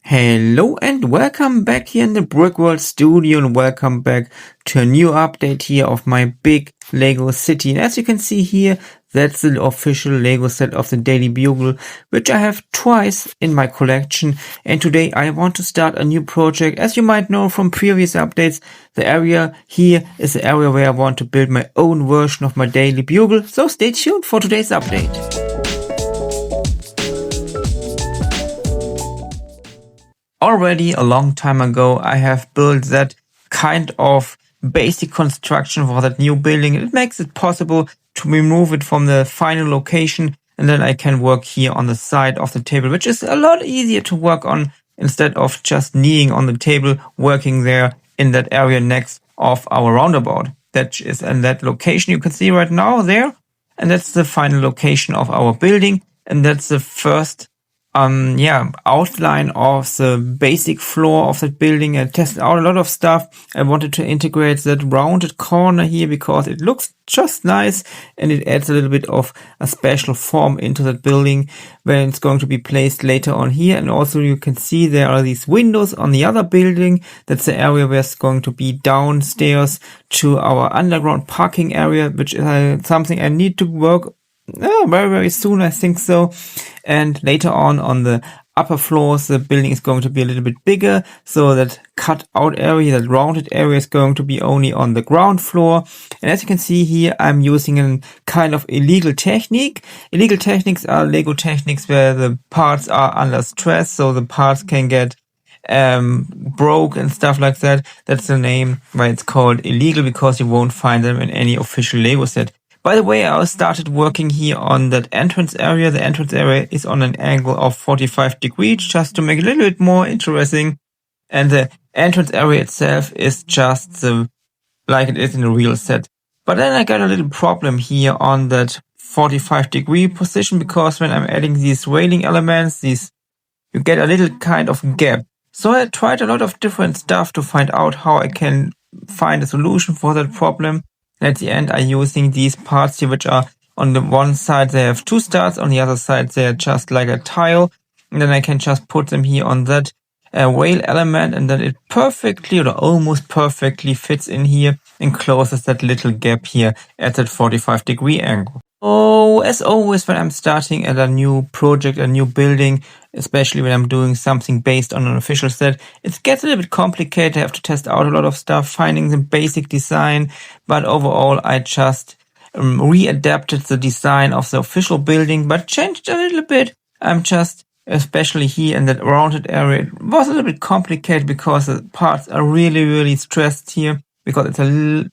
Hello and welcome back here in the Brick World studio, and welcome back to a new update here of my big Lego city. And as you can see here, that's the official Lego set of the Daily Bugle, which I have twice in my collection. And today I want to start a new project. As you might know from previous updates, the area here is the area where I want to build my own version of my Daily Bugle. So stay tuned for today's update. Already a long time ago, I have built that kind of basic construction for that new building. It makes it possible to remove it from the final location, and then I can work here on the side of the table, which is a lot easier to work on instead of just kneeling on the table, working there in that area next of our roundabout. That is in that location you can see right now there, and that's the final location of our building, and that's the first outline of the basic floor of that building. I tested out a lot of stuff. I wanted to integrate that rounded corner here because it looks just nice and it adds a little bit of a special form into that building when it's going to be placed later on here. And also you can see there are these windows on the other building. That's the area where it's going to be downstairs to our underground parking area, which is something I need to work very, very soon, I think so. And later on the upper floors, the building is going to be a little bit bigger. So that cut out area, that rounded area is going to be only on the ground floor. And as you can see here, I'm using a kind of illegal technique. Illegal techniques are Lego techniques where the parts are under stress. So the parts can get broke and stuff like that. That's the name why it's called illegal, because you won't find them in any official Lego set. By the way, I started working here on that entrance area. The entrance area is on an angle of 45 degrees, just to make it a little bit more interesting. And the entrance area itself is just like it is in a real set. But then I got a little problem here on that 45-degree position, because when I'm adding these railing elements, you get a little kind of gap. So I tried a lot of different stuff to find out how I can find a solution for that problem. And at the end, I'm using these parts here, which are on the one side, they have two studs. On the other side, they're just like a tile. And then I can just put them here on that rail element. And then it perfectly or almost perfectly fits in here and closes that little gap here at that 45-degree angle. Oh, as always, when I'm starting at a new project, a new building, especially when I'm doing something based on an official set, it gets a little bit complicated. I have to test out a lot of stuff, finding the basic design. But overall, I just readapted the design of the official building, but changed a little bit. I'm just, especially here in that rounded area, it was a little bit complicated because the parts are really, really stressed here, because it's a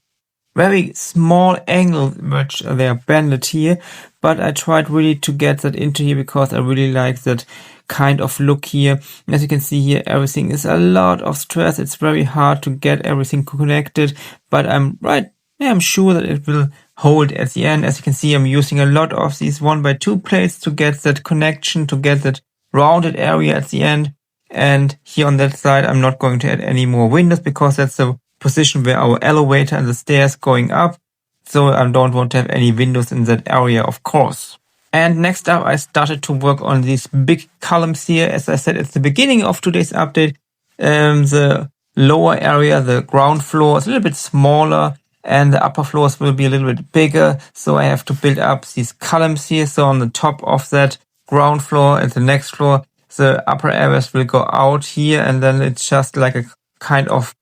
very small angle which they are bended here. But I tried really to get that into here because I really like that kind of look here. As you can see here, everything is a lot of stress. It's very hard to get everything connected, but I'm sure that it will hold at the end. As you can see, I'm using a lot of these 1x2 plates to get that connection, to get that rounded area at the end. And here on that side, I'm not going to add any more windows because that's the position where our elevator and the stairs going up. So I don't want to have any windows in that area, of course. And next up, I started to work on these big columns here. As I said, it's the beginning of today's update. The lower area, the ground floor, is a little bit smaller, and the upper floors will be a little bit bigger. So I have to build up these columns here. So on the top of that ground floor and the next floor, the upper areas will go out here, and then it's just like a kind of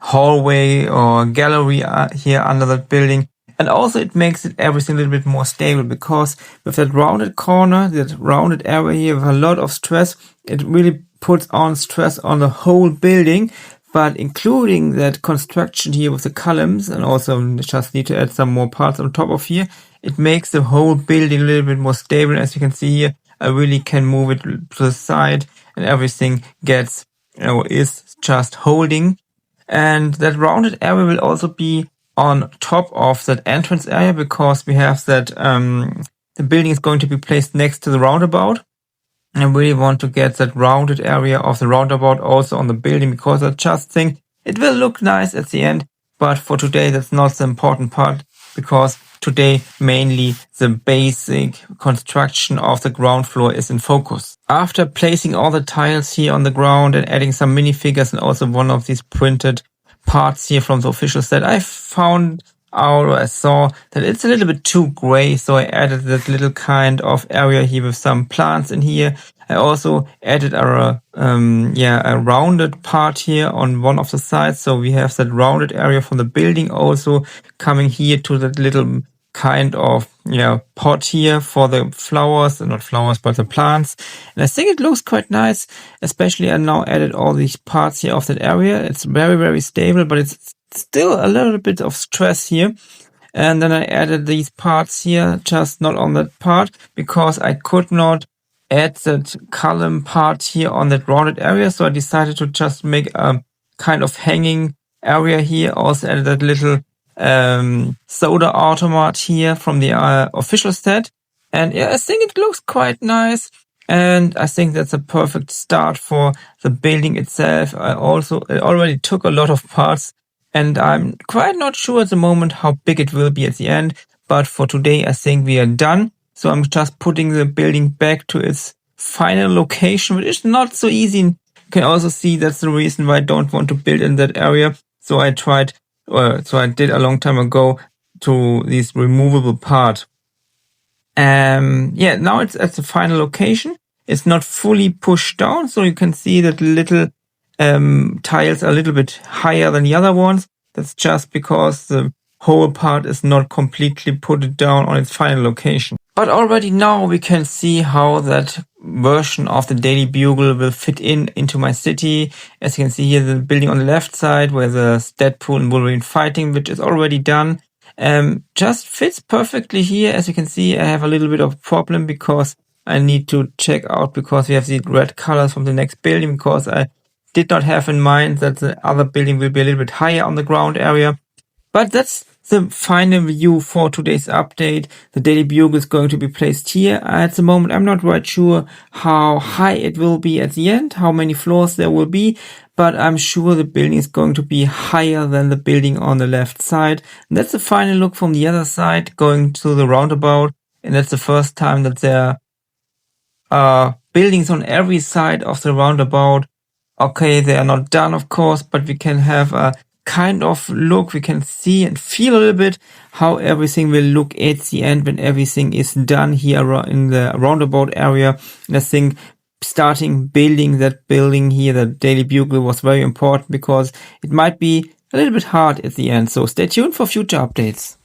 hallway or gallery here under that building. And also it makes it everything a little bit more stable, because with that rounded corner, that rounded area here with a lot of stress, it really puts on stress on the whole building. But including that construction here with the columns, and also just need to add some more parts on top of here, it makes the whole building a little bit more stable. As you can see here, I really can move it to the side and everything gets, is just holding. And that rounded area will also be on top of that entrance area, because we have that the building is going to be placed next to the roundabout. I really want to get that rounded area of the roundabout also on the building, because I just think it will look nice at the end. But for today, that's not the important part, because today mainly the basic construction of the ground floor is in focus. After placing all the tiles here on the ground and adding some minifigures and also one of these printed parts here from the official set, I found out, or I saw that it's a little bit too gray, so I added that little kind of area here with some plants in here. I also added a rounded part here on one of the sides, so we have that rounded area from the building also coming here to that little kind of pot here for the flowers, not flowers but the plants, and I think it looks quite nice. Especially I now added all these parts here of that area. It's very, very stable, but it's still a little bit of stress here. And then I added these parts here, just not on that part, because I could not add that column part here on that rounded area, so I decided to just make a kind of hanging area here. Also added that little soda automat here from the official set, and yeah, I think it looks quite nice, and I think that's a perfect start for the building itself. It already took a lot of parts, and I'm quite not sure at the moment how big it will be at the end, but for today I think we are done. So I'm just putting the building back to its final location, which is not so easy. You can also see that's the reason why I don't want to build in that area. So I did a long time ago to this removable part. Now it's at the final location. It's not fully pushed down, so you can see that little tiles are a little bit higher than the other ones. That's just because the whole part is not completely put down on its final location. But already now we can see how that version of the Daily Bugle will fit into my city. As you can see here, the building on the left side where there's Deadpool and Wolverine fighting, which is already done, just fits perfectly here. As you can see, I have a little bit of a problem because I need to check out, because we have the red colors from the next building, because I did not have in mind that the other building will be a little bit higher on the ground area. But that's the final view for today's update. The Daily Bugle is going to be placed here. At the moment, I'm not quite sure how high it will be at the end, how many floors there will be, but I'm sure the building is going to be higher than the building on the left side. And that's the final look from the other side, going to the roundabout. And that's the first time that there are buildings on every side of the roundabout. Okay, they are not done, of course, but we can have a kind of look. We can see and feel a little bit how everything will look at the end when everything is done here in the roundabout area. And I think starting building that building here, the Daily Bugle, was very important, because it might be a little bit hard at the end. So stay tuned for future updates.